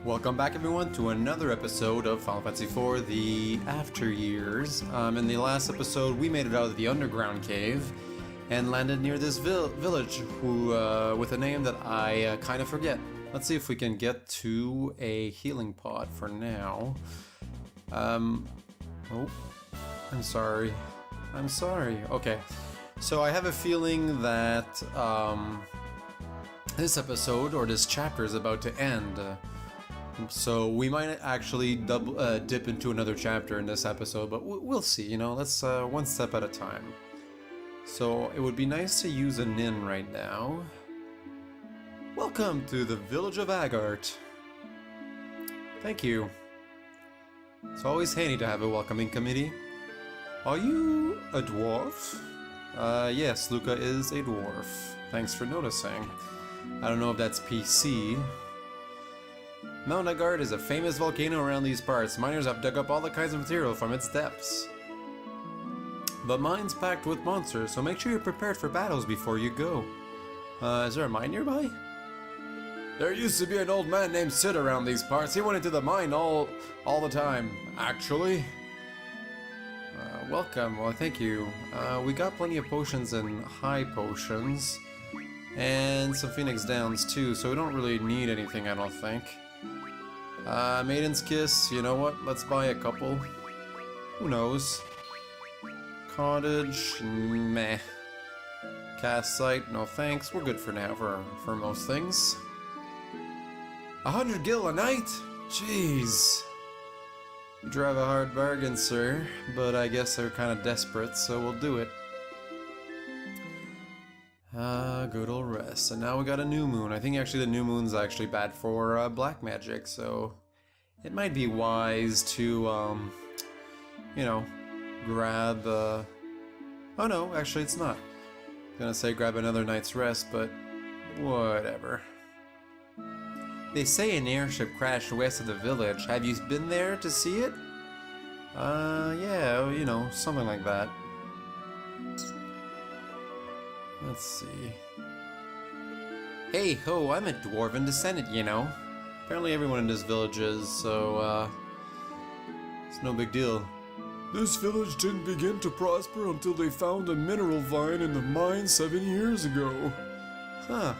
Welcome back everyone to another episode of Final Fantasy IV, the After Years. In the last episode we made it out of the underground cave and landed near this village with a name that I kind of forget. Let's see if we can get to a healing pod for now. Oh, I'm sorry. Okay, so I have a feeling that this episode or this chapter is about to end. So we might actually dip into another chapter in this episode, but we'll see, you know, let's one step at a time. So it would be nice to use an inn right now. Welcome to the village of Agart. Thank you. It's always handy to have a welcoming committee. Are you a dwarf? Yes, Luca is a dwarf. Thanks for noticing. I don't know if that's PC. Mount Agart is a famous volcano around these parts. Miners have dug up all the kinds of material from its depths. But mine's packed with monsters, so make sure you're prepared for battles before you go. Is there a mine nearby? There used to be an old man named Sid around these parts. He went into the mine all the time, actually. Welcome. Well, thank you. We got plenty of potions and high potions. And some Phoenix Downs too, so we don't really need anything, I don't think. Maiden's Kiss, you know what? Let's buy a couple. Who knows? Cottage, meh. Cast Site, no thanks. We're good for now for most things. 100 gil a night? Jeez. You drive a hard bargain, sir, but I guess they're kind of desperate, so we'll do it. Good old rest. And now we got a new moon. I think actually the new moon's actually bad for black magic, so it might be wise to, you know, grab, oh no, actually it's not. I was gonna say grab another night's rest, but whatever. They say an airship crashed west of the village. Have you been there to see it? Yeah, you know, something like that. Let's see. Hey ho, I'm a dwarven descendant, you know. Apparently everyone in this village is, so, it's no big deal. This village didn't begin to prosper until they found a mineral vein in the mine 7 years ago. Huh.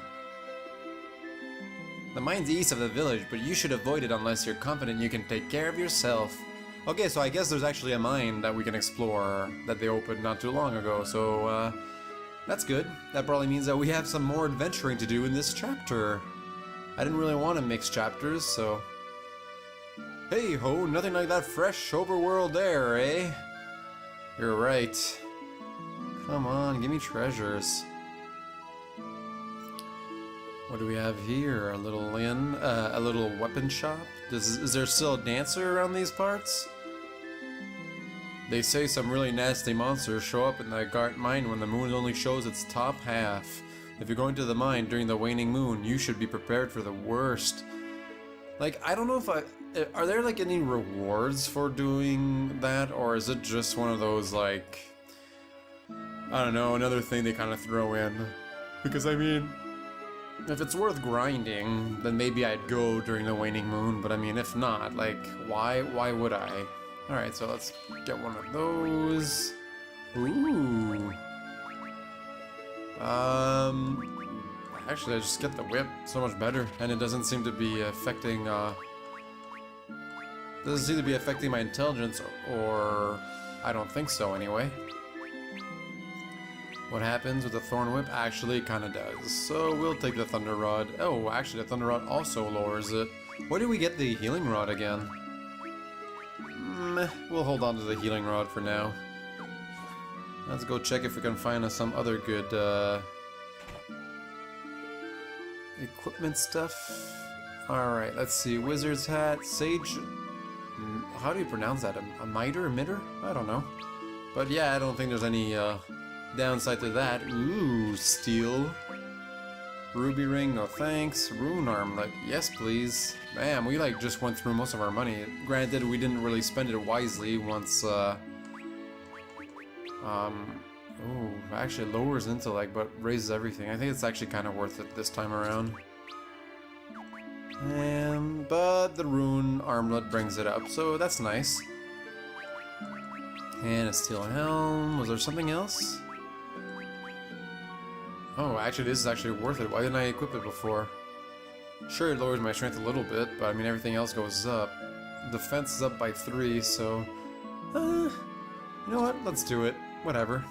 The mine's east of the village, but you should avoid it unless you're confident you can take care of yourself. Okay, so I guess there's actually a mine that we can explore that they opened not too long ago, so, that's good. That probably means that we have some more adventuring to do in this chapter. I didn't really want to mix chapters, so... Hey ho, nothing like that fresh overworld air, eh? You're right. Come on, give me treasures. What do we have here? A little inn? A little weapon shop? Is there still a dancer around these parts? They say some really nasty monsters show up in the Agart mine when the moon only shows its top half. If you're going to the mine during the waning moon, you should be prepared for the worst. Like, I don't know if are there like any rewards for doing that, or is it just one of those like, I don't know, another thing they kind of throw in? Because I mean, if it's worth grinding, then maybe I'd go during the waning moon, but I mean, if not, like, why would I? Alright, so let's get one of those. Ooh. Actually, I just get the whip. So much better. And it doesn't seem to be affecting, doesn't seem to be affecting my intelligence, or... I don't think so, anyway. What happens with the Thorn Whip? Actually, it kinda does. So, we'll take the Thunder Rod. Oh, actually, the Thunder Rod also lowers it. Where do we get the Healing Rod again? We'll hold on to the healing rod for now. Let's go check if we can find some other good equipment stuff. Alright, let's see. Wizard's hat, sage... How do you pronounce that? A miter? Emitter? I don't know. But yeah, I don't think there's any downside to that. Ooh, steel. Ruby ring, no thanks. Rune armlet, yes please. Damn, we like just went through most of our money. Granted, we didn't really spend it wisely once, actually lowers intellect, but raises everything. I think it's actually kind of worth it this time around. But the rune armlet brings it up, so that's nice. And a steel helm. Was there something else? Oh, actually, this is actually worth it. Why didn't I equip it before? Sure, it lowers my strength a little bit, but I mean, everything else goes up. Defense is up by 3, so... you know what? Let's do it. Whatever.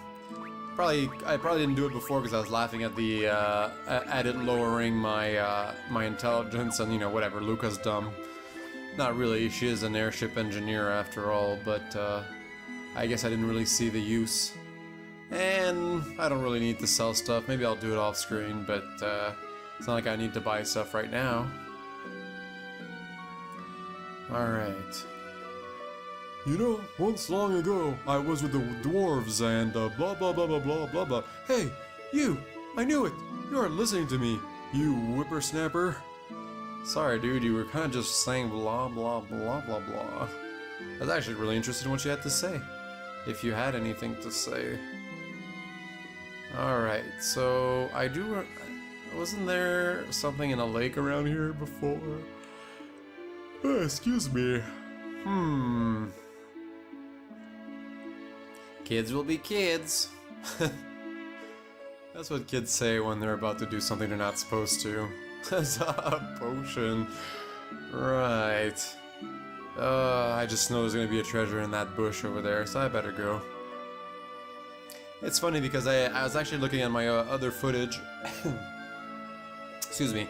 I probably didn't do it before because I was laughing at the at it lowering my my intelligence, and you know, whatever. Luca's dumb. Not really. She is an airship engineer after all, but I guess I didn't really see the use. And I don't really need to sell stuff. Maybe I'll do it off screen, but it's not like I need to buy stuff right now. Alright. You know, once long ago, I was with the dwarves and blah blah blah blah blah blah blah. Hey, you! I knew it! You aren't listening to me, you whippersnapper. Sorry, dude, you were kind of just saying blah blah blah blah blah. I was actually really interested in what you had to say. If you had anything to say. Alright, so I do... Wasn't there something in a lake around here before? Excuse me. Kids will be kids. That's what kids say when they're about to do something they're not supposed to. That's a potion. Right. I just know there's gonna be a treasure in that bush over there, so I better go. It's funny because I was actually looking at my other footage. Excuse me.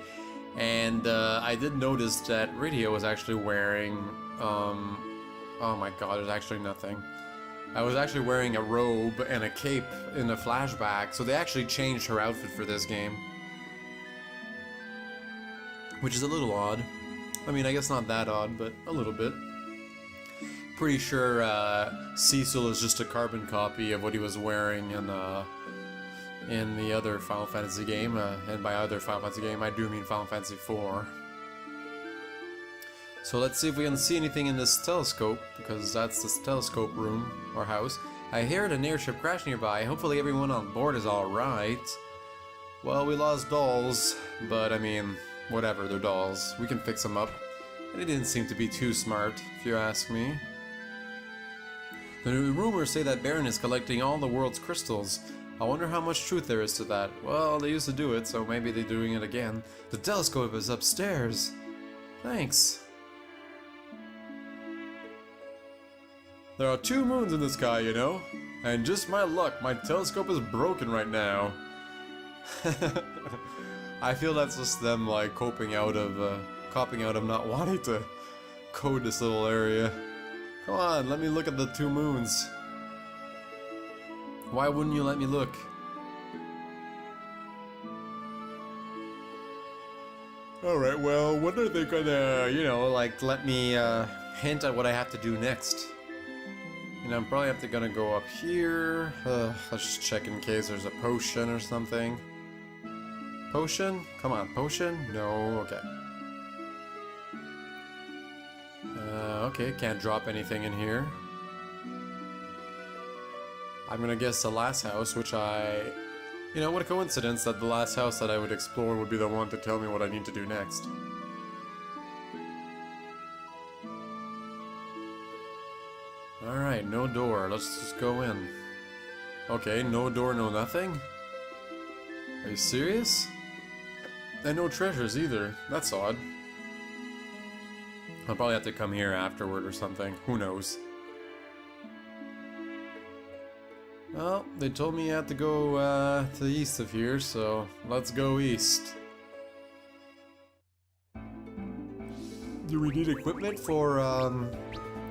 And I did notice that Rydia was actually wearing... oh my god, there's actually nothing. I was actually wearing a robe and a cape in the flashback, so they actually changed her outfit for this game. Which is a little odd. I mean, I guess not that odd, but a little bit. Pretty sure Cecil is just a carbon copy of what he was wearing in the other Final Fantasy game. And by other Final Fantasy game, I do mean Final Fantasy IV. So let's see if we can see anything in this telescope, because that's the telescope room, or house. I heard an airship crash nearby. Hopefully everyone on board is alright. Well, we lost dolls, but I mean, whatever, they're dolls. We can fix them up. And it didn't seem to be too smart, if you ask me. The rumors say that Baron is collecting all the world's crystals. I wonder how much truth there is to that. Well, they used to do it, so maybe they're doing it again. The telescope is upstairs. Thanks. There are 2 moons in the sky, you know? And just my luck, my telescope is broken right now. I feel that's just them, like, copping out of not wanting to code this little area. Come on, let me look at the 2 moons. Why wouldn't you let me look? Alright, well, when are they gonna, you know, like, let me, hint at what I have to do next? And I'm probably gonna go up here. Let's just check in case there's a potion or something. Potion? Come on, potion? No, okay. Okay, can't drop anything in here. I'm gonna guess the last house, which you know, what a coincidence that the last house that I would explore would be the one to tell me what I need to do next. Alright, no door. Let's just go in. Okay, no door, no nothing? Are you serious? And no treasures either. That's odd. I'll probably have to come here afterward or something. Who knows? Well, they told me I had to go to the east of here, so let's go east. Do we need equipment for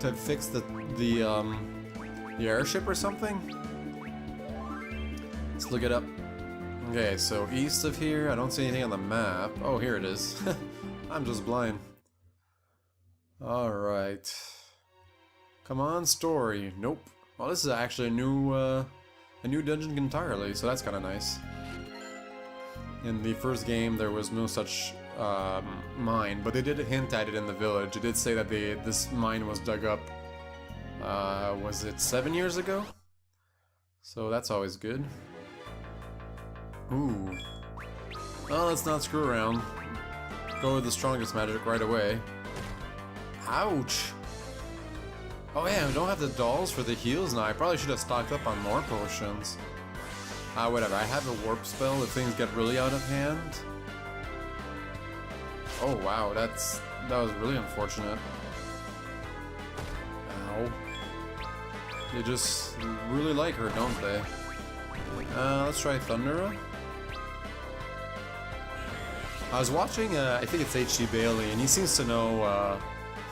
to fix the airship or something? Let's look it up. Okay, so east of here, I don't see anything on the map. Oh, here it is. I'm just blind. Alright. Come on, story. Nope. Well, this is actually a new dungeon entirely, so that's kind of nice. In the first game, there was no such mine, but they did hint at it in the village. It did say that this mine was dug up, was it 7 years ago? So that's always good. Ooh. Well, let's not screw around. go with the strongest magic right away. Ouch! Oh yeah, we don't have the dolls for the heals now. I probably should have stocked up on more potions. Whatever, I have a warp spell if things get really out of hand. Oh wow, that was really unfortunate. Ow. They just really like her, don't they? Let's try Thundera. I was watching, I think it's H.D. Bailey, and he seems to know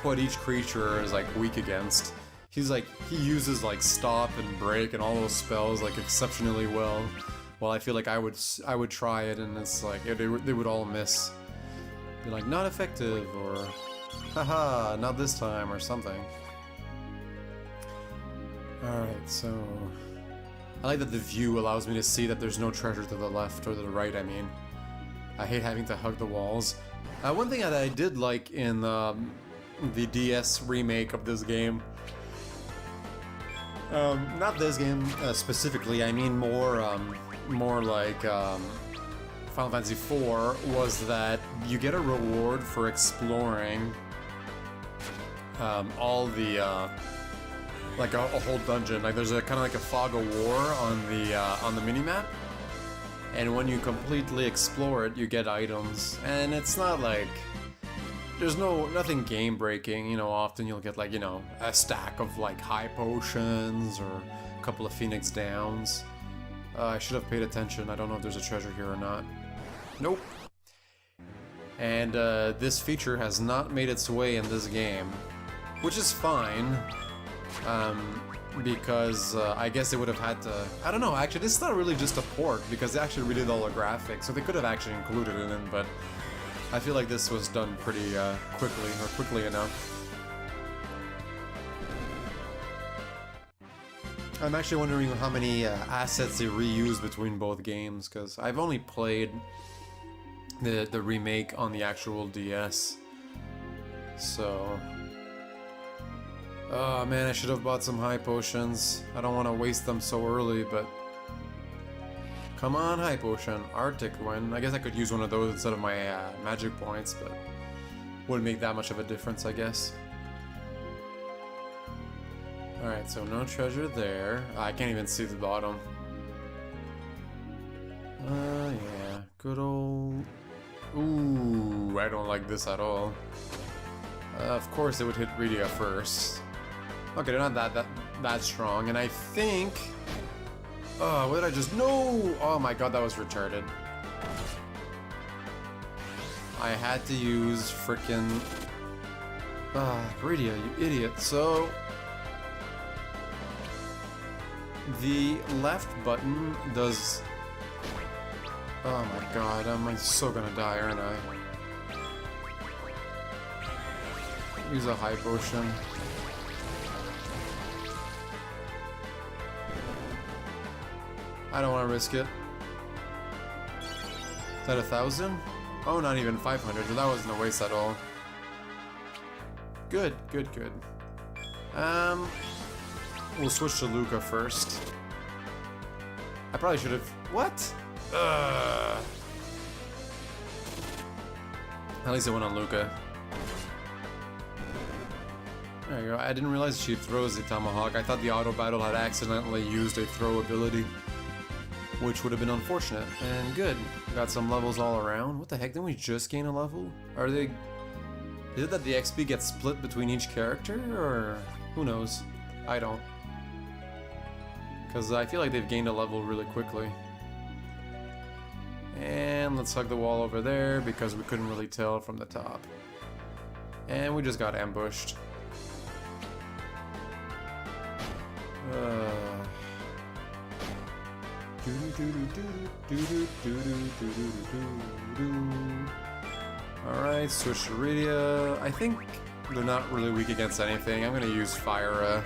what each creature is like weak against. He's like, he uses like stop and break and all those spells like exceptionally well. Well, I feel like I would try it, and it's like they would all miss. Be like, not effective, or haha, not this time, or something. Alright, so I like that the view allows me to see that there's no treasure to the left or to the right, I mean. I hate having to hug the walls. One thing that I did like in the DS remake of this game, not this game specifically, I mean more like Final Fantasy IV, was that you get a reward for exploring all the like a whole dungeon. Like there's a kind of like a fog of war on the minimap. And when you completely explore it, you get items, and it's not like there's nothing game breaking. You know, often you'll get like, you know, a stack of like high potions or a couple of Phoenix Downs. I should have paid attention. I don't know if there's a treasure here or not. Nope. And this feature has not made its way in this game, which is fine. Because I guess they would have had to... I don't know, actually, this is not really just a port, because they actually redid all the graphics, so they could have actually included it in, but I feel like this was done pretty quickly enough. I'm actually wondering how many assets they reuse between both games, because I've only played the remake on the actual DS, so... Oh man, I should have bought some high potions. I don't want to waste them so early, but... Come on, high potion. Arctic Wind. I guess I could use one of those instead of my magic points, but... Wouldn't make that much of a difference, I guess. Alright, so no treasure there. I can't even see the bottom. Yeah. Good old... Ooh, I don't like this at all. Of course it would hit Rydia first. Okay, they're not that strong, and I think... Oh, what did I just... No! Oh my god, that was retarded. I had to use frickin'... Rydia, you idiot. So... The left button does... Oh my god, I'm so gonna die, aren't I? Use a high potion. I don't want to risk it. Is that 1,000? Oh, not even 500, so that wasn't a waste at all. Good, good, good. We'll switch to Luca first. I probably should have... What? At least I went on Luca. There you go. I didn't realize she throws the tomahawk. I thought the auto battle had accidentally used a throw ability, which would have been unfortunate. And good. Got some levels all around. What the heck? Didn't we just gain a level? Are they... Is it that the XP gets split between each character? Or... Who knows? I don't. Because I feel like they've gained a level really quickly. And let's hug the wall over there because we couldn't really tell from the top. And we just got ambushed. Alright, switch to Rydia. I think they're not really weak against anything. I'm gonna use Fire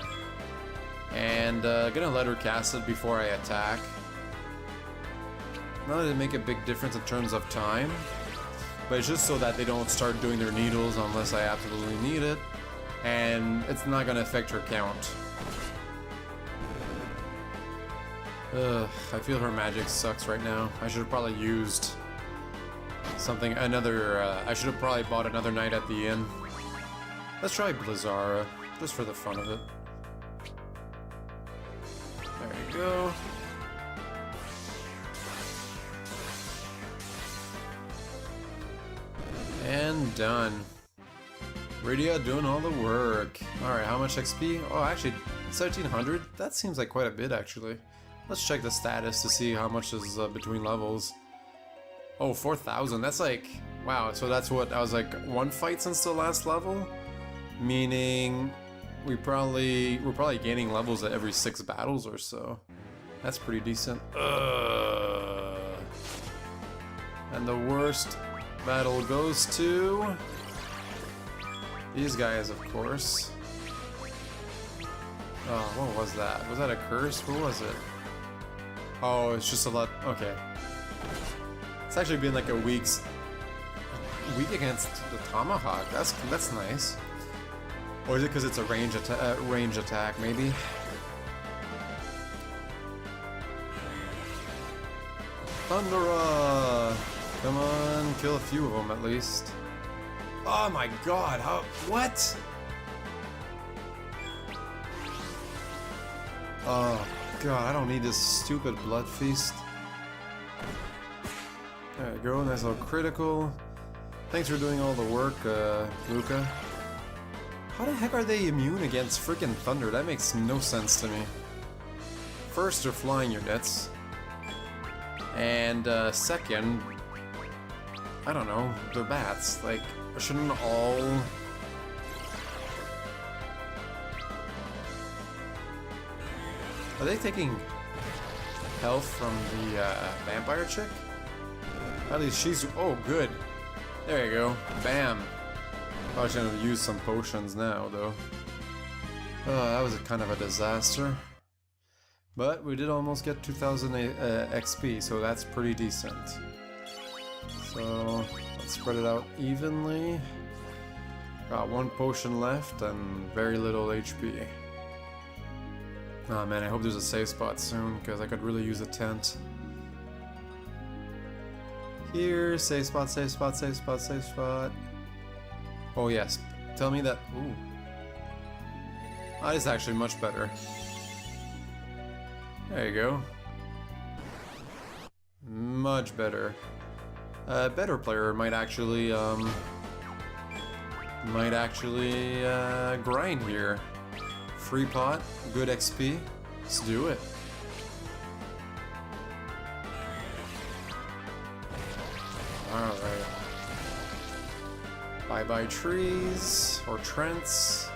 and gonna let her cast it before I attack. Not that it make a big difference in terms of time, but it's just so that they don't start doing their needles unless I absolutely need it, and it's not gonna affect her count. Ugh, I feel her magic sucks right now. I should have probably used Something, another, I should have probably bought another night at the inn. Let's try Blizzara, just for the fun of it. There you go. And done. Rydia doing all the work. Alright, how much XP? Oh, actually, 1700? That seems like quite a bit, actually. Let's check the status to see how much is between levels. Oh, 4,000. That's like... Wow, so that's what... I was like, one fight since the last level? Meaning... We're probably gaining levels at every 6 battles or so. That's pretty decent. And the worst battle goes to... these guys, of course. Oh, what was that? Was that a curse? Who was it? Oh, it's just a lot... Okay. It's actually been like a week against the Tomahawk. That's nice. Or is it because it's a range attack, maybe? Thundera! Come on, kill a few of them at least. Oh my god, how... What? Oh god, I don't need this stupid blood feast. There you go, nice little critical. Thanks for doing all the work, Luca. How the heck are they immune against freaking thunder? That makes no sense to me. First, they're flying units. And second, I don't know, they're bats. Like, shouldn't all... Are they taking health from the vampire chick? At least she's... Oh, good. There you go. Bam. Probably shouldn't have used some potions now, though. Oh, that was kind of a disaster. But we did almost get 2000 XP, so that's pretty decent. So, let's spread it out evenly. Got one potion left and very little HP. Oh man, I hope there's a safe spot soon, because I could really use a tent. Here, safe spot, safe spot, safe spot, safe spot. Oh yes, tell me that... Ooh. That is actually much better. There you go. Much better. A better player might actually grind here. Free pot, good XP. Let's do it. Alright. Bye-bye trees, or Trents.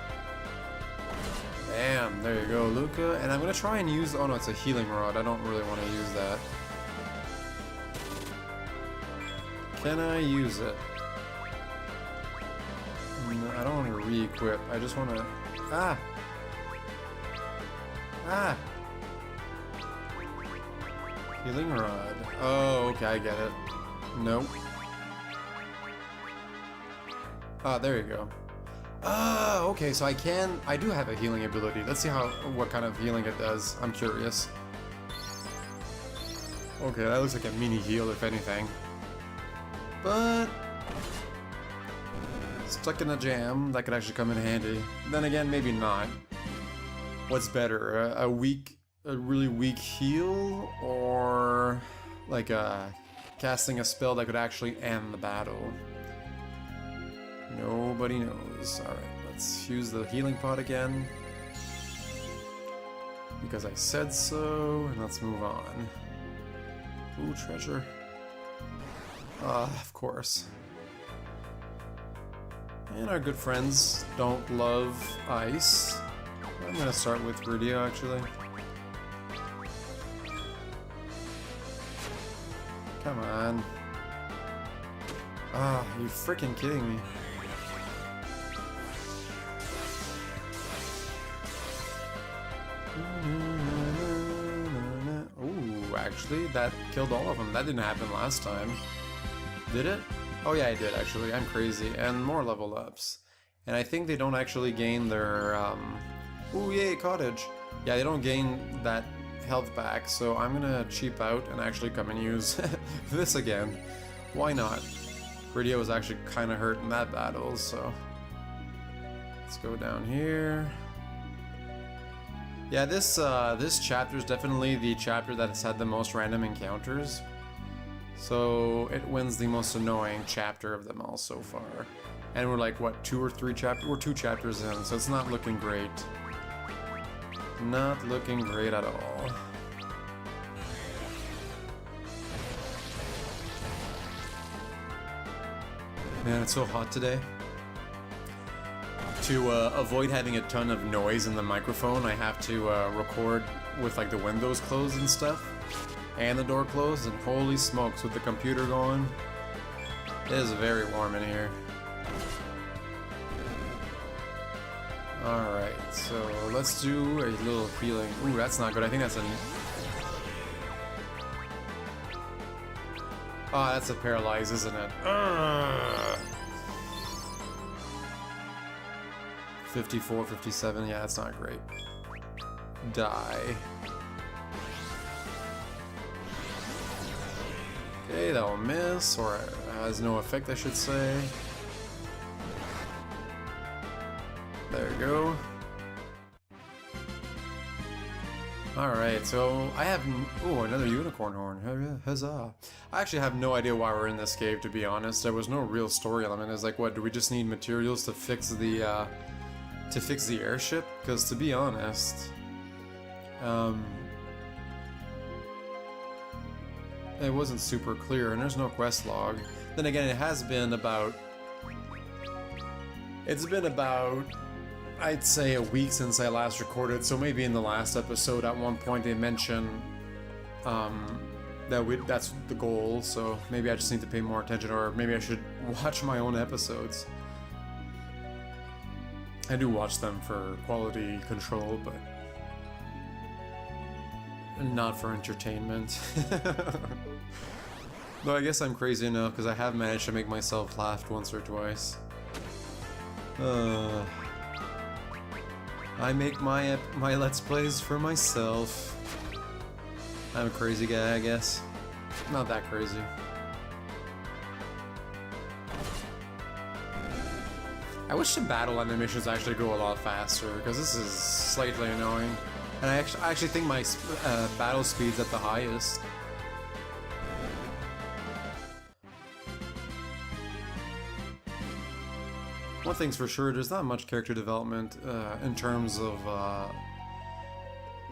Bam, there you go, Luca. And I'm gonna try and use... Oh no, it's a healing rod. I don't really want to use that. Can I use it? No, I don't want to re-equip. I just want to... Ah! Ah! Healing rod. Oh, okay, I get it. Nope. Ah, there you go. Ah, okay, so I do have a healing ability. Let's see what kind of healing it does. I'm curious. Okay, that looks like a mini heal, if anything. But... stuck in a jam, that could actually come in handy. Then again, maybe not. What's better, a really weak heal, or like casting a spell that could actually end the battle? Nobody knows. Alright, let's use the healing pot again. Because I said so, and let's move on. Ooh, treasure. Of course. And our good friends don't love ice. I'm gonna start with Rydia, actually. Come on. Ah, you freaking kidding me. Ooh, actually, that killed all of them. That didn't happen last time. Did it? Oh yeah, I did, actually. I'm crazy. And more level ups. And I think they don't actually gain their, Ooh, yay, cottage! Yeah, they don't gain that health back, so I'm gonna cheap out and actually come and use this again. Why not? Rydia was actually kind of hurt in that battle, so... Let's go down here. Yeah, this chapter is definitely the chapter that has had the most random encounters. So it wins the most annoying chapter of them all so far. And we're like, what, 2 or 3 chapters? We're 2 chapters in, so it's not looking great. Not looking great at all. Man, it's so hot today. To avoid having a ton of noise in the microphone, I have to record with like the windows closed and stuff, and the door closed, and holy smokes, with the computer going, it is very warm in here. Alright, so let's do a little healing. Ooh, that's not good. I think that's a... Oh, that's a paralyze, isn't it? 54, 57, yeah, that's not great. Die. Okay, that'll miss, or has no effect, I should say. There we go. Alright, so I have... Oh, another unicorn horn. Huzzah. I actually have no idea why we're in this cave, to be honest. There was no real story element. It's like, what, do we just need materials to fix the airship? Because to be honest... it wasn't super clear, and there's no quest log. Then again, it has been about... It's been about... I'd say a week since I last recorded, so maybe in the last episode at one point they mentioned that's the goal, so maybe I just need to pay more attention, or maybe I should watch my own episodes. I do watch them for quality control, but not for entertainment. Though I guess I'm crazy enough because I have managed to make myself laugh once or twice. I make my Let's Plays for myself. I'm a crazy guy, I guess. Not that crazy. I wish the battle animations actually go a lot faster, because this is slightly annoying. And I actually think my battle speed's at the highest. One thing's for sure, there's not much character development in terms of,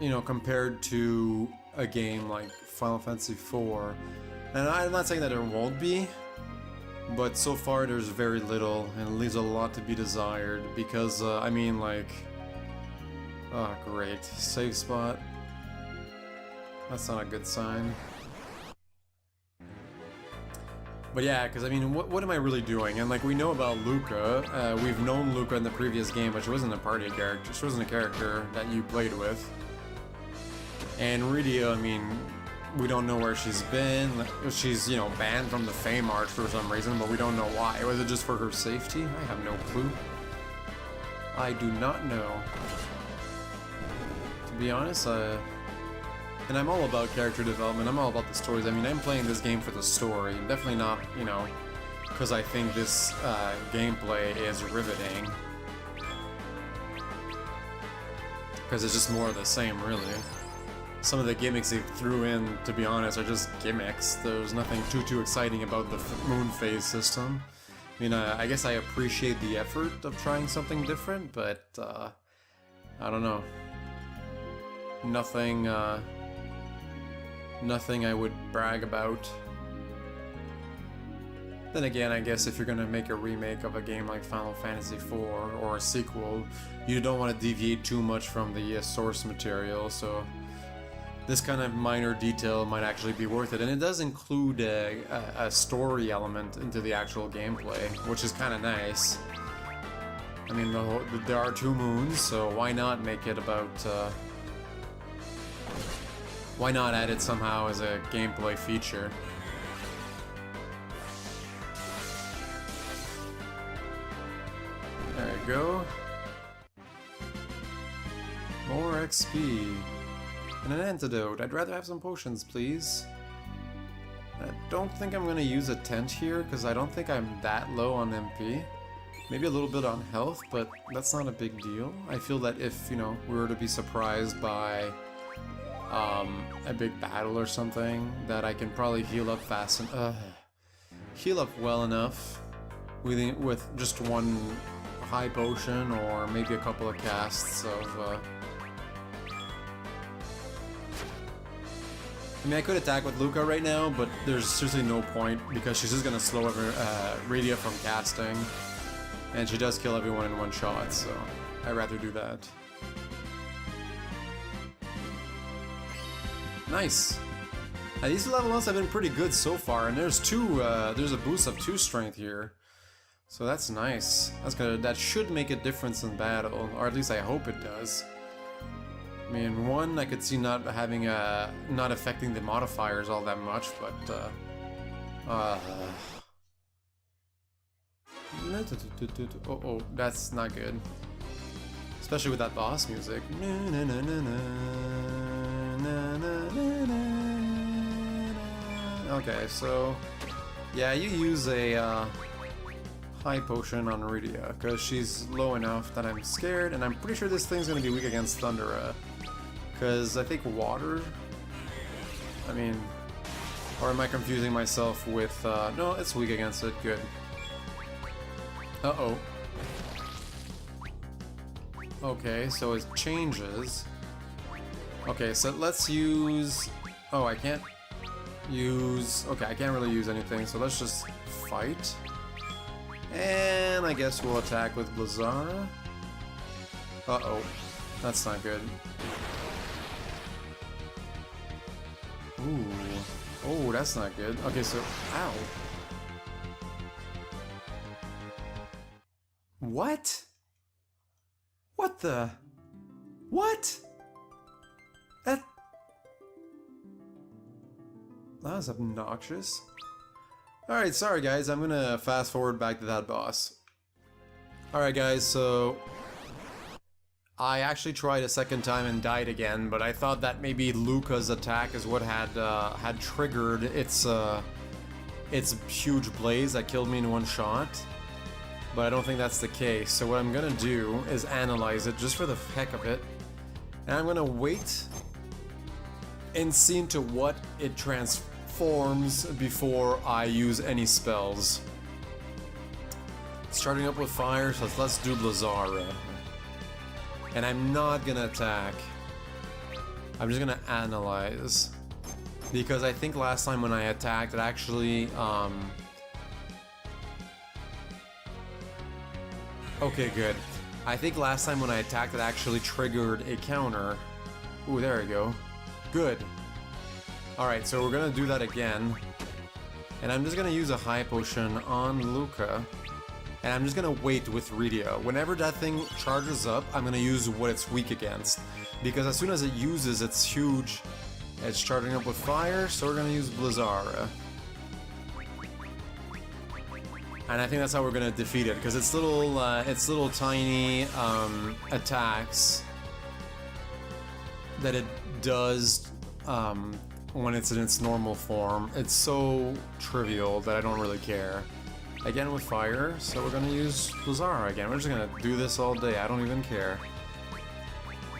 you know, compared to a game like Final Fantasy IV. And I'm not saying that there won't be, but so far there's very little, and it leaves a lot to be desired, because, I mean, like... Oh, great. Save spot. That's not a good sign. But yeah, because I mean, what am I really doing? And like, we know about Luca. We've known Luca in the previous game, but she wasn't a party character. She wasn't a character that you played with. And Rydia, I mean, we don't know where she's been. She's, you know, banned from the Fame Arch for some reason, but we don't know why. Was it just for her safety? I have no clue. I do not know. To be honest, and I'm all about character development, I'm all about the stories. I mean, I'm playing this game for the story, definitely not, you know, because I think this gameplay is riveting. Because it's just more of the same, really. Some of the gimmicks they threw in, to be honest, are just gimmicks. There's nothing too exciting about the moon phase system. I mean, I guess I appreciate the effort of trying something different, but, I don't know. Nothing I would brag about. Then again, I guess if you're gonna make a remake of a game like Final Fantasy IV or a sequel, you don't want to deviate too much from the source material, so this kind of minor detail might actually be worth it. And it does include a story element into the actual gameplay, which is kind of nice. I mean, there are 2 moons, so why not make it about... why not add it somehow as a gameplay feature? There you go. More XP. And an antidote. I'd rather have some potions, please. I don't think I'm gonna use a tent here, because I don't think I'm that low on MP. Maybe a little bit on health, but that's not a big deal. I feel that if, you know, we were to be surprised by a big battle or something, that I can probably heal up fast and heal up well enough with just one high potion or maybe a couple of casts of I mean, I could attack with Luca right now, but there's seriously no point because she's just gonna slow Rydia from casting, and she does kill everyone in one shot, so I'd rather do that. Nice. These level ups have been pretty good so far, and there's a boost of 2 strength here, so that's nice. That should make a difference in battle, or at least I hope it does. I mean, 1, I could see not affecting the modifiers all that much, but oh, that's not good. Especially with that boss music. Okay, so yeah, you use a high potion on Rydia, because she's low enough that I'm scared, and I'm pretty sure this thing's gonna be weak against Thunder. Because I think water... I mean... Or am I confusing myself with... no, it's weak against it. Good. Uh-oh. Okay, so it changes. Okay, so let's use... Oh, I can't use... Okay, I can't really use anything, so let's just fight. And I guess we'll attack with Blizzara. Uh-oh. That's not good. Ooh. Oh, that's not good. Okay, so... Ow. What? What the... What? That was obnoxious. Alright, sorry guys, I'm gonna fast forward back to that boss. Alright guys, so... I actually tried a second time and died again, but I thought that maybe Luca's attack is what had triggered its huge blaze that killed me in one shot. But I don't think that's the case, so what I'm gonna do is analyze it just for the heck of it. And I'm gonna wait and see into what it transforms before I use any spells. Starting up with fire, so let's do Blizzara. And I'm not gonna attack. I'm just gonna analyze. Because I think last time when I attacked, it actually, okay, good. I think last time when I attacked, it actually triggered a counter. Ooh, there we go. Good. Alright, so we're gonna do that again. And I'm just gonna use a high potion on Luca. And I'm just gonna wait with Rydia. Whenever that thing charges up, I'm gonna use what it's weak against. Because as soon as it uses its huge... It's charging up with fire, so we're gonna use Blizzara. And I think that's how we're gonna defeat it, because its little tiny attacks that it does when it's in its normal form, it's so trivial that I don't really care. Again with fire, so we're gonna use Blizzara again. We're just gonna do this all day, I don't even care.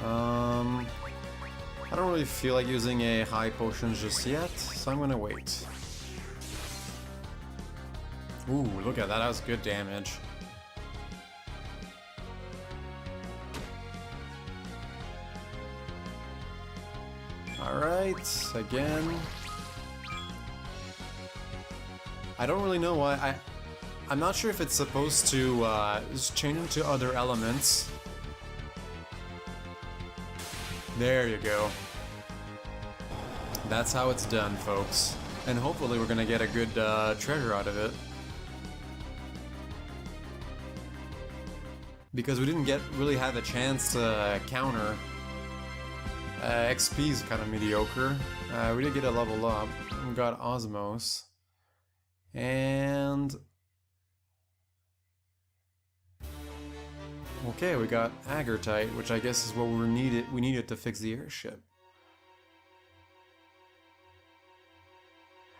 I don't really feel like using a high potion just yet, so I'm gonna wait. Ooh, look at that, that was good damage. Alright, again. I don't really know why, I'm not sure if it's supposed to change into other elements. There you go. That's how it's done, folks. And hopefully we're gonna get a good treasure out of it. Because we didn't really have a chance to counter. XP is kind of mediocre. We did get a level up. We got Osmos. And... okay, we got Agartite, which I guess is what we needed to fix the airship.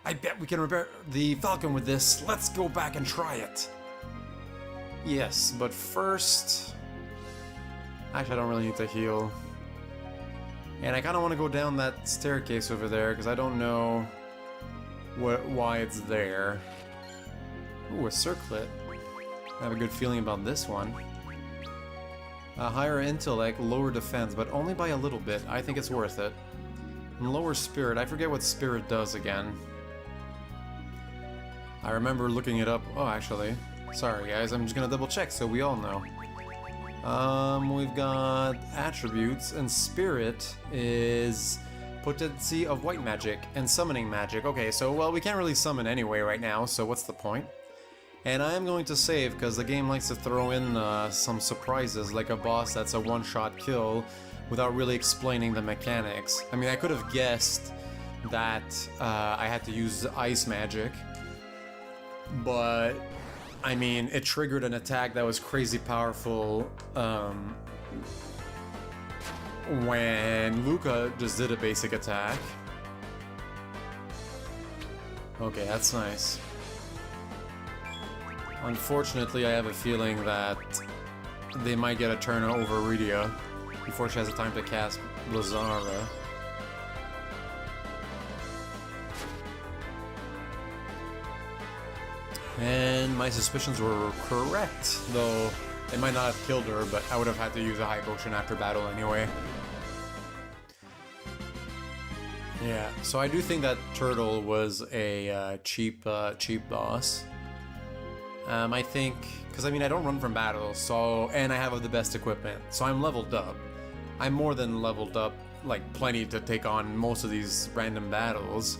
I bet we can repair the Falcon with this. Let's go back and try it. Yes, but first... Actually, I don't really need to heal. And I kind of want to go down that staircase over there, because I don't know why it's there. Ooh, a circlet. I have a good feeling about this one. Higher intellect, lower defense, but only by a little bit. I think it's worth it. And lower spirit. I forget what spirit does again. I remember looking it up. Oh, actually. Sorry, guys. I'm just gonna double check so we all know. We've got attributes, and spirit is potency of white magic and summoning magic. Okay, so, well, we can't really summon anyway right now, so what's the point? And I am going to save, because the game likes to throw in some surprises, like a boss that's a one-shot kill, without really explaining the mechanics. I mean, I could have guessed that I had to use ice magic, but, I mean, it triggered an attack that was crazy powerful when Luca just did a basic attack. Okay, that's nice. Unfortunately, I have a feeling that they might get a turn over Rydia before she has the time to cast Blazara. And my suspicions were correct, though it might not have killed her, but I would have had to use a high potion after battle anyway. Yeah, so I do think that Turtle was a cheap boss. I think, because I mean I don't run from battle, so, and I have the best equipment, so I'm leveled up. I'm more than leveled up, like plenty to take on most of these random battles.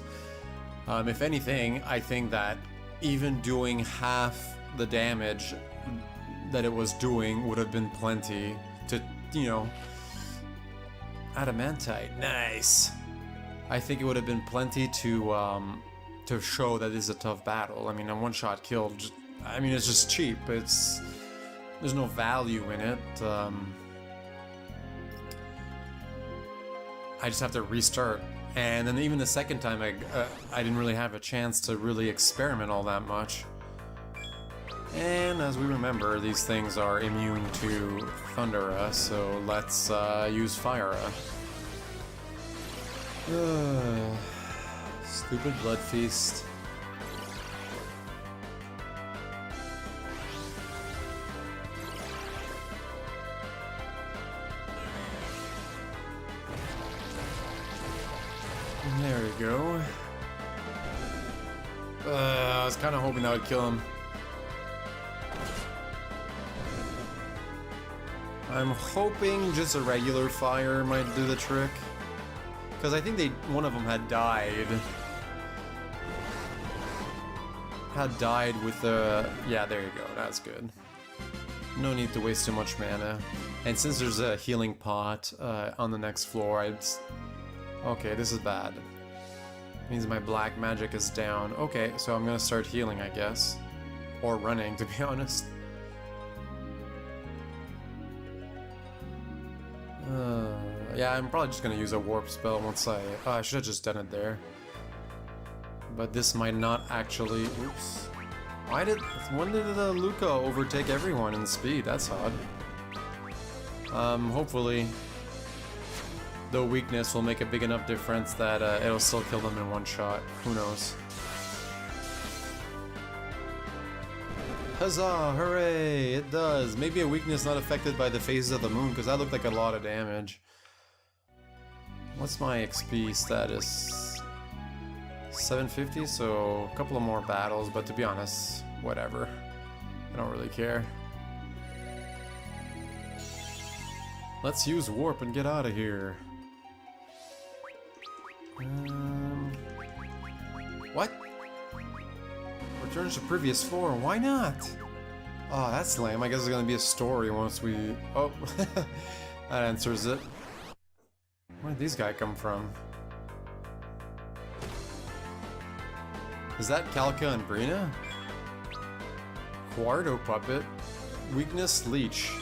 If anything, I think that even doing half the damage that it was doing would have been plenty to, you know... Adamantite, nice! I think it would have been plenty to show that this is a tough battle. I mean, a one-shot kill, I mean, it's just cheap. There's no value in it. I just have to restart. And then even the second time, I didn't really have a chance to really experiment all that much. And as we remember, these things are immune to Thundera, so let's use Fire. Stupid Blood Feast. There we go. I was kind of hoping that would kill him. I'm hoping just a regular fire might do the trick. Because I think one of them had died. With the... Yeah, there you go. That's good. No need to waste too much mana. And since there's a healing pot on the next floor, okay, this is bad. Means my black magic is down. Okay, so I'm gonna start healing, I guess. Or running, to be honest. Yeah, I'm probably just gonna use a warp spell once I should have just done it there. But this might not actually... Oops. When did Luca overtake everyone in speed? That's odd. Hopefully the weakness will make a big enough difference that it'll still kill them in one shot. Who knows? Huzzah! Hooray! It does! Maybe a weakness not affected by the phases of the moon, because that looked like a lot of damage. What's my XP status? 750, so a couple of more battles, but to be honest, whatever. I don't really care. Let's use warp and get out of here. What? Returns to previous floor, why not? Oh, that's lame. I guess it's gonna be a story once we... Oh, that answers it. Where did these guys come from? Is that Kalka and Brina? Quarto Puppet. Weakness Leech.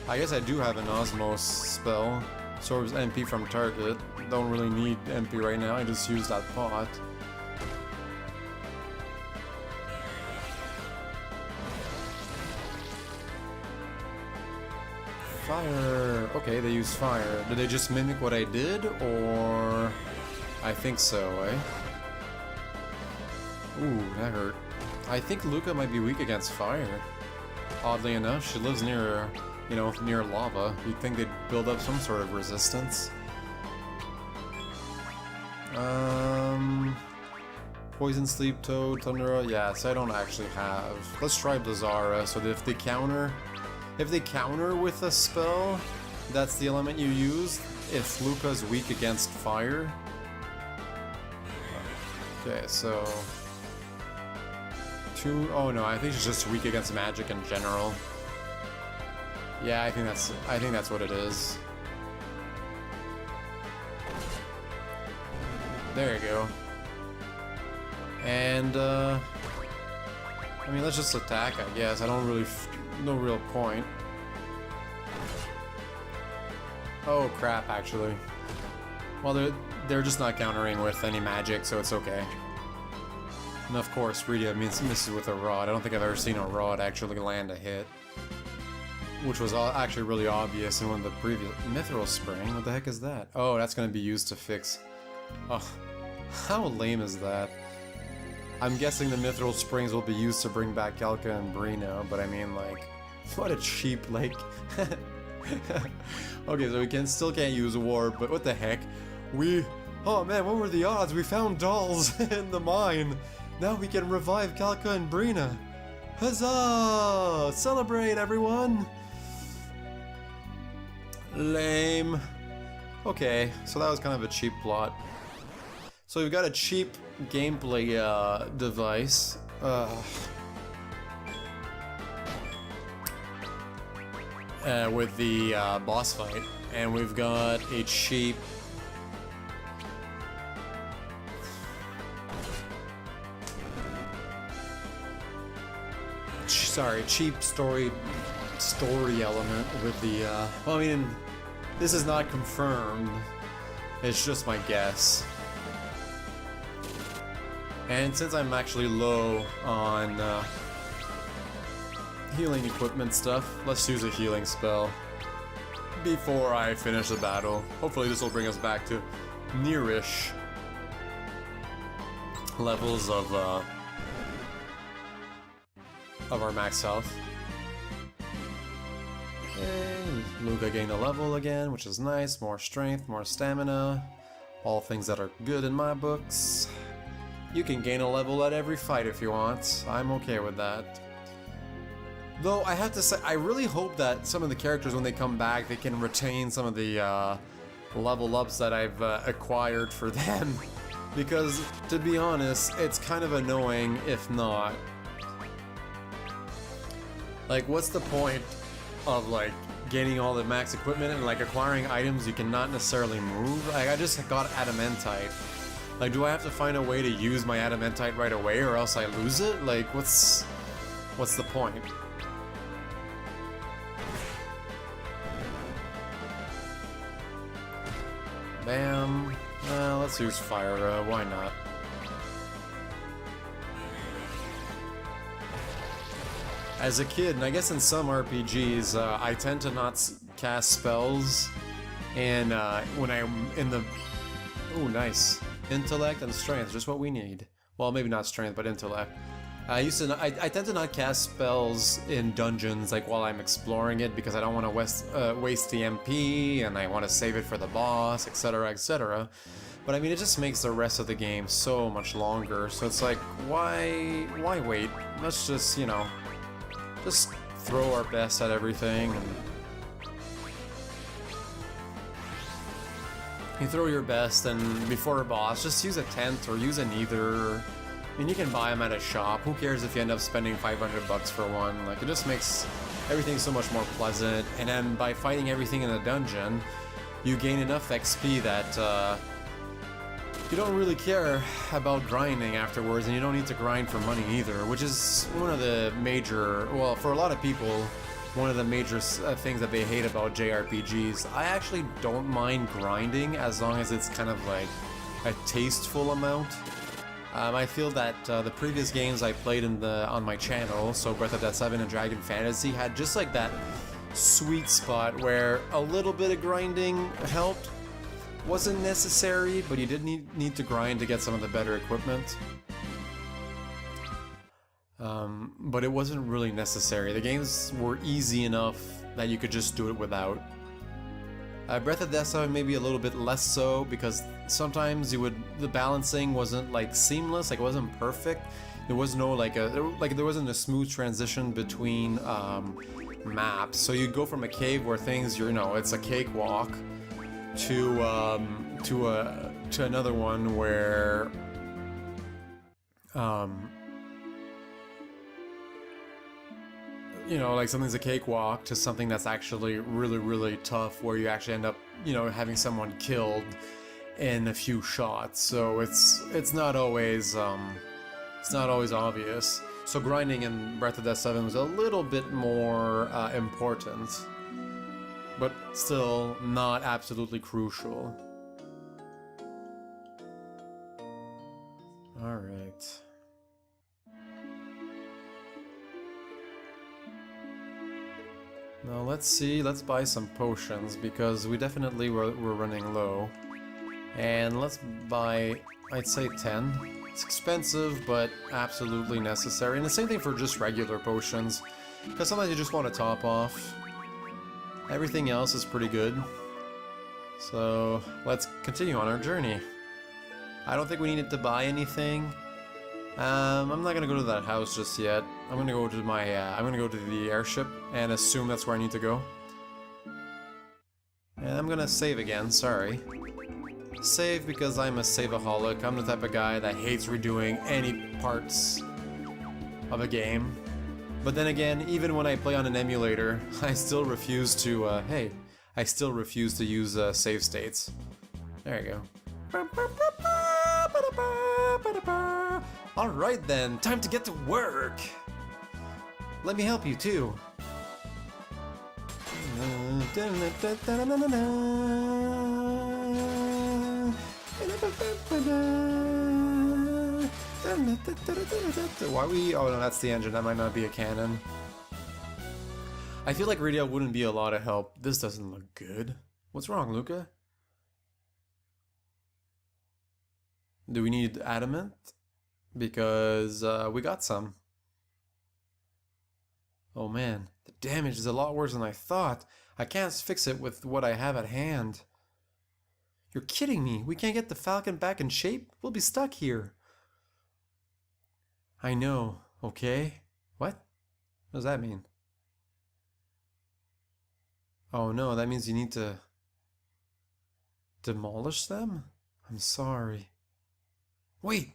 I guess I do have an Osmos spell. Absorbs MP from target. Don't really need MP right now, I just use that pot. Fire! Okay, they use fire. Did they just mimic what I did, or... I think so, eh? Ooh, that hurt. I think Luca might be weak against fire. Oddly enough, she lives near, you know, near lava. You'd think they'd build up some sort of resistance. Poison, Sleep, Toad, Thundera. Yeah, so I don't actually have. Let's try Blizzara, so that if they counter with a spell, that's the element you use. If Luca's weak against fire. Okay, so... Oh no, I think she's just weak against magic in general. Yeah, I think that's what it is. There you go. And I mean, let's just attack, I guess. I don't really no real point. Oh crap, actually. Well, they're just not countering with any magic, so it's okay. And of course, Rydia misses with a rod. I don't think I've ever seen a rod actually land a hit. Which was actually really obvious in one of the previous... Mithril Spring? What the heck is that? Oh, that's going to be used to fix... Oh, how lame is that? I'm guessing the Mithril Springs will be used to bring back Kelka and Brina, but I mean, like... What a cheap, like... Okay, so we still can't use Warp, but what the heck? Oh man, what were the odds? We found dolls in the mine! Now we can revive Kelka and Brina! Huzzah! Celebrate, everyone! Lame. Okay, so that was kind of a cheap plot. So we've got a cheap gameplay device. With the boss fight. And we've got a cheap... cheap story element with the, well, I mean, this is not confirmed, it's just my guess. And since I'm actually low on, healing equipment stuff, let's use a healing spell before I finish the battle. Hopefully this will bring us back to nearish levels of our max health. And Luca gained a level again, which is nice. More strength, more stamina. All things that are good in my books. You can gain a level at every fight if you want. I'm okay with that. Though I have to say, I really hope that some of the characters, when they come back, they can retain some of the level ups that I've acquired for them. Because, to be honest, it's kind of annoying if not. Like, what's the point of, like, gaining all the max equipment and, like, acquiring items you cannot necessarily move? Like, I just got adamantite. Like, do I have to find a way to use my adamantite right away or else I lose it? Like, what's the point? Bam. Let's use fire, why not? As a kid, and I guess in some RPGs, I tend to not cast spells, and when I'm in the... Ooh, nice. Intellect and strength, just what we need. Well, maybe not strength, but intellect. I tend to not cast spells in dungeons, like, while I'm exploring it, because I don't want to waste the MP, and I want to save it for the boss, etc., etc. But I mean, it just makes the rest of the game so much longer, so it's like, why wait? Let's just, you know... Just throw our best at everything. And you throw your best, and before a boss, just use a tent or use a neither. I mean, you can buy them at a shop. Who cares if you end up spending 500 bucks for one? Like, it just makes everything so much more pleasant. And then by fighting everything in the dungeon, you gain enough XP that you don't really care about grinding afterwards, and you don't need to grind for money either, which is one of the major, well, for a lot of people, one of the major things that they hate about JRPGs. I actually don't mind grinding as long as it's kind of like a tasteful amount. I feel that the previous games I played on my channel, so Breath of Death 7 and Dragon Fantasy, had just like that sweet spot where a little bit of grinding helped. Wasn't necessary, but you did need to grind to get some of the better equipment. But it wasn't really necessary. The games were easy enough that you could just do it without. Breath of Destiny maybe a little bit less so, because sometimes the balancing wasn't like seamless, like it wasn't perfect. There was no there wasn't a smooth transition between maps. So you'd go from a cave where things it's a cakewalk to another one where like something's a cakewalk to something that's actually really, really tough, where you actually end up, having someone killed in a few shots. So it's not always obvious. So grinding in Breath of Death 7 was a little bit more important, but still not absolutely crucial. All right. Now let's see, let's buy some potions, because we definitely were running low. And let's buy, I'd say 10. It's expensive, but absolutely necessary. And the same thing for just regular potions, because sometimes you just want to top off. Everything else is pretty good. So let's continue on our journey. I don't think we needed to buy anything. I'm not gonna go to that house just yet. I'm gonna go to I'm gonna go to the airship and assume that's where I need to go. And I'm gonna save again, sorry. Save because I'm a save-aholic. I'm the type of guy that hates redoing any parts of a game. But then again, even when I play on an emulator, I still refuse to, I still refuse to use save states. There you go. Alright then, time to get to work! Let me help you too. Why we... Oh no, that's the engine, that might not be a cannon. I feel like Rydia wouldn't be a lot of help. This doesn't look good. What's wrong, Luca? Do we need adamant? Because we got some. Oh man, the damage is a lot worse than I thought. I can't fix it with what I have at hand. You're kidding me. We can't get the Falcon back in shape? We'll be stuck here. I know, okay? What? What does that mean? Oh no, that means you need to demolish them? I'm sorry. Wait,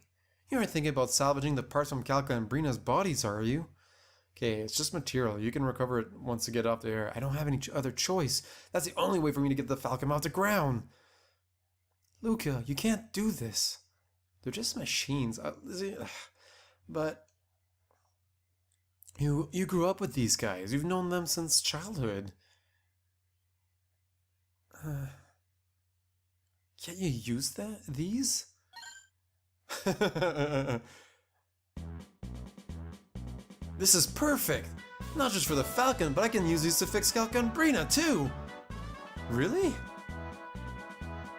you aren't thinking about salvaging the parts from Calca and Brina's bodies, are you? Okay, it's just material. You can recover it once you get off the air. I don't have any other choice. That's the only way for me to get the Falcon off the ground. Luca, you can't do this. They're just machines. But you grew up with these guys. You've known them since childhood. Can't you use these? This is perfect! Not just for the Falcon, but I can use these to fix Calca and Brina too! Really?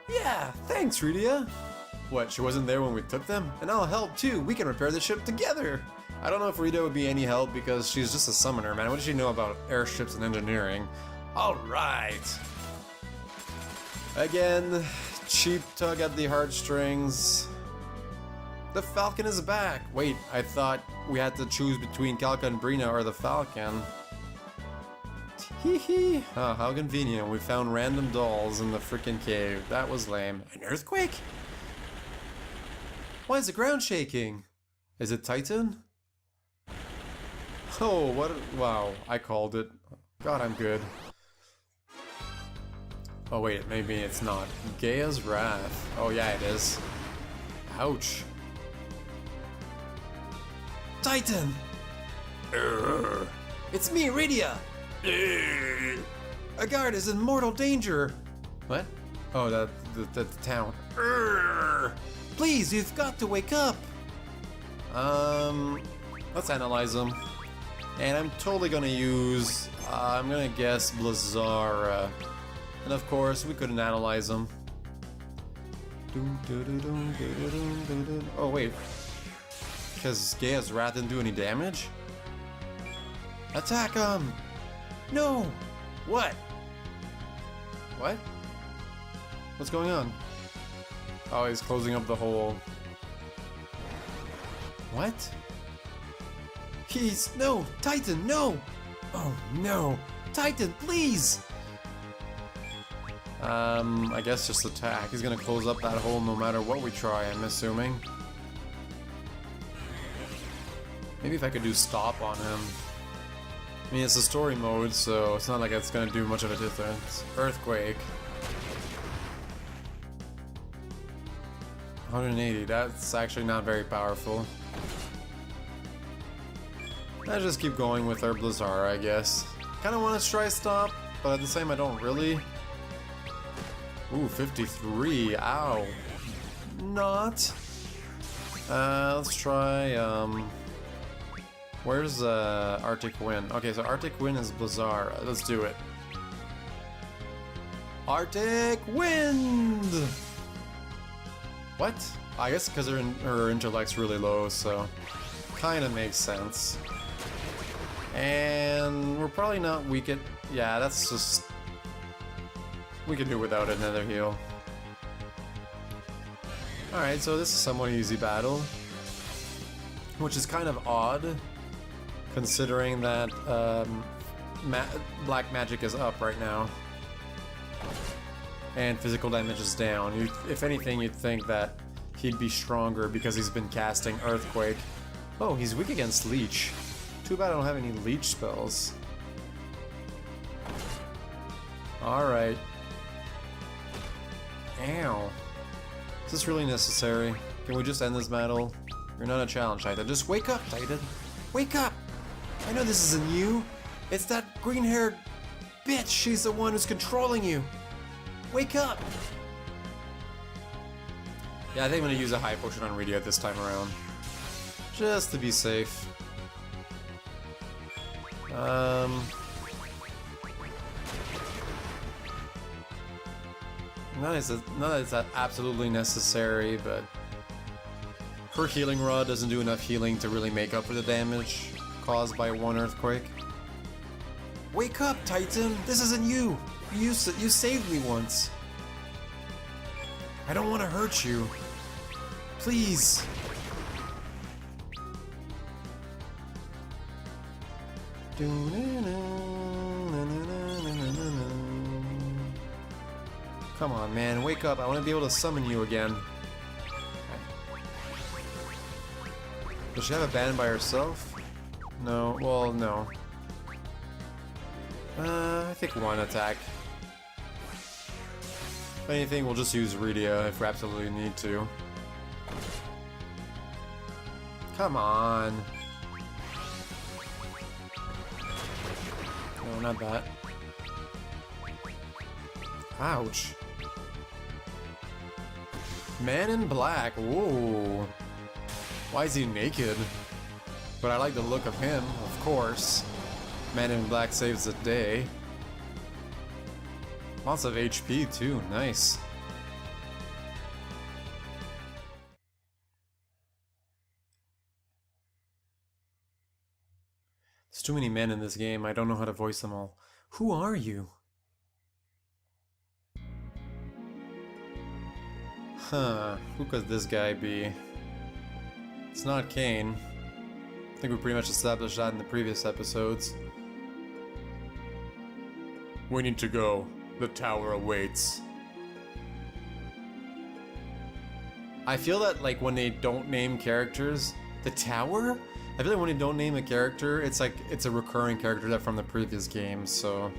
Yeah, thanks, Rydia! What, she wasn't there when we took them? And I'll help too! We can repair the ship together! I don't know if Rydia would be any help because she's just a summoner, man. What does she know about airships and engineering? Alright! Again, cheap tug at the heartstrings. The Falcon is back! Wait, I thought we had to choose between Calca and Brina or the Falcon. Hee hee! Oh, how convenient. We found random dolls in the frickin' cave. That was lame. An earthquake? Why is the ground shaking? Is it Titan? Oh, what? Wow, I called it. God, I'm good. Oh wait, maybe it's not. Gaia's Wrath. Oh yeah, it is. Ouch. Titan! It's me, Rydia! Agart is in mortal danger! What? Oh, the town. Please, you've got to wake up! Let's analyze them. And I'm totally gonna use, I'm gonna guess Blazar. And of course, we couldn't analyze them. Oh wait, because Gaia's Wrath didn't do any damage? Attack him! No! What? What? What's going on? Oh, he's closing up the hole. What? No! Titan, no! Oh no! Titan, please! I guess just attack. He's gonna close up that hole no matter what we try, I'm assuming. Maybe if I could do stop on him. I mean, it's a story mode, so it's not like it's gonna do much of a difference. Earthquake. 180, that's actually not very powerful. I just keep going with our Blazar, I guess. Kinda wanna try stop, but at the same I don't really. Ooh, 53, ow. Not. Let's try, where's, Arctic Wind? Okay, so Arctic Wind is Blazar. Let's do it. Arctic Wind! What? I guess because her intellect's really low, so kinda makes sense. And we're probably not weak at... Yeah, that's just... We can do without another heal. Alright, so this is a somewhat easy battle. Which is kind of odd, considering that black magic is up right now. And physical damage is down. If anything, you'd think that he'd be stronger because he's been casting Earthquake. Oh, he's weak against Leech. Too bad I don't have any Leech spells. Alright. Ow. Is this really necessary? Can we just end this battle? You're not a challenge, Titan. Just wake up, Titan! Wake up! I know this isn't you! It's that green-haired bitch! She's the one who's controlling you! Wake up! Yeah, I think I'm gonna use a high potion on Rydia this time around. Just to be safe. Not that it's absolutely necessary, but her healing rod doesn't do enough healing to really make up for the damage caused by one earthquake. Wake up, Titan! This isn't you! You saved me once. I don't want to hurt you. Please. Come on, man, wake up. I want to be able to summon you again. Does she have a band by herself? No, well, no. I think one attack. If anything, we'll just use Rydia if we absolutely need to. Come on. No, not that. Ouch. Man in black, whoa. Why is he naked? But I like the look of him, of course. Man in black saves the day. Lots of HP too, nice. There's too many men in this game, I don't know how to voice them all. Who are you? Huh, who could this guy be? It's not Kane. I think we pretty much established that in the previous episodes. We need to go. The tower awaits. I feel that, like, when they don't name characters, the tower? I feel like when they don't name a character, it's like it's a recurring character that from the previous games, so...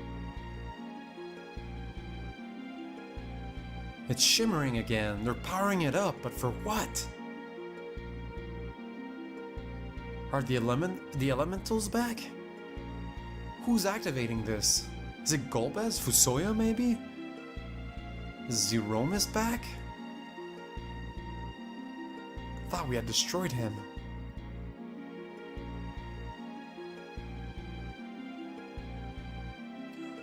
It's shimmering again. They're powering it up, but for what? Are the elementals back? Who's activating this? Is it Golbez? Fusoya, maybe? Is Zeromus back? Thought we had destroyed him.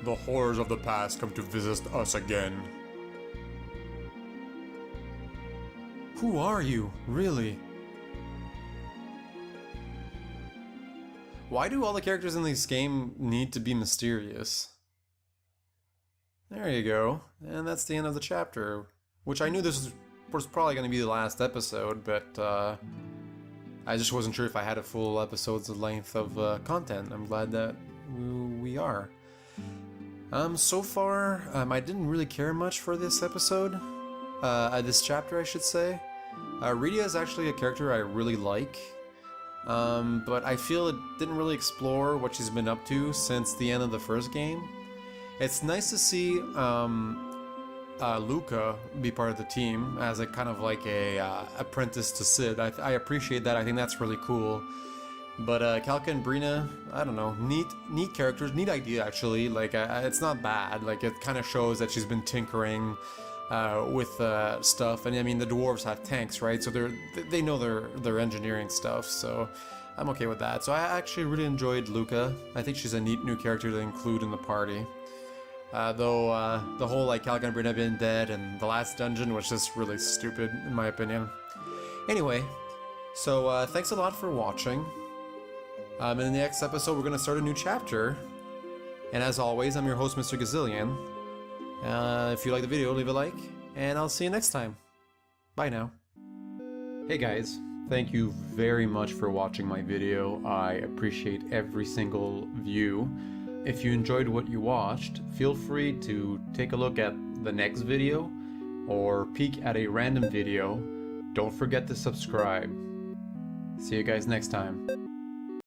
The horrors of the past come to visit us again. Who are you, really? Why do all the characters in this game need to be mysterious? There you go. And that's the end of the chapter. Which I knew this was probably going to be the last episode, but I just wasn't sure if I had a full episode's length of content. I'm glad that we are. So far, I didn't really care much for this episode. This chapter, I should say. Rydia is actually a character I really like. But I feel it didn't really explore what she's been up to since the end of the first game. It's nice to see Luca be part of the team as a kind of like a apprentice to Sid. I appreciate that. I think that's really cool. But Kalka and Brina, I don't know, neat characters, neat idea actually. Like it's not bad. Like it kind of shows that she's been tinkering with stuff, and I mean the dwarves have tanks, right? So they know their engineering stuff. So I'm okay with that. So I actually really enjoyed Luca. I think she's a neat new character to include in the party. Though the whole like Kalka and Brina being dead and the last dungeon was just really stupid in my opinion. Anyway, so thanks a lot for watching. In the next episode, we're gonna start a new chapter. And as always, I'm your host, Mr. Gazillion. If you like the video, leave a like, and I'll see you next time. Bye now. Hey guys, thank you very much for watching my video. I appreciate every single view. If you enjoyed what you watched, feel free to take a look at the next video or peek at a random video. Don't forget to subscribe. See you guys next time.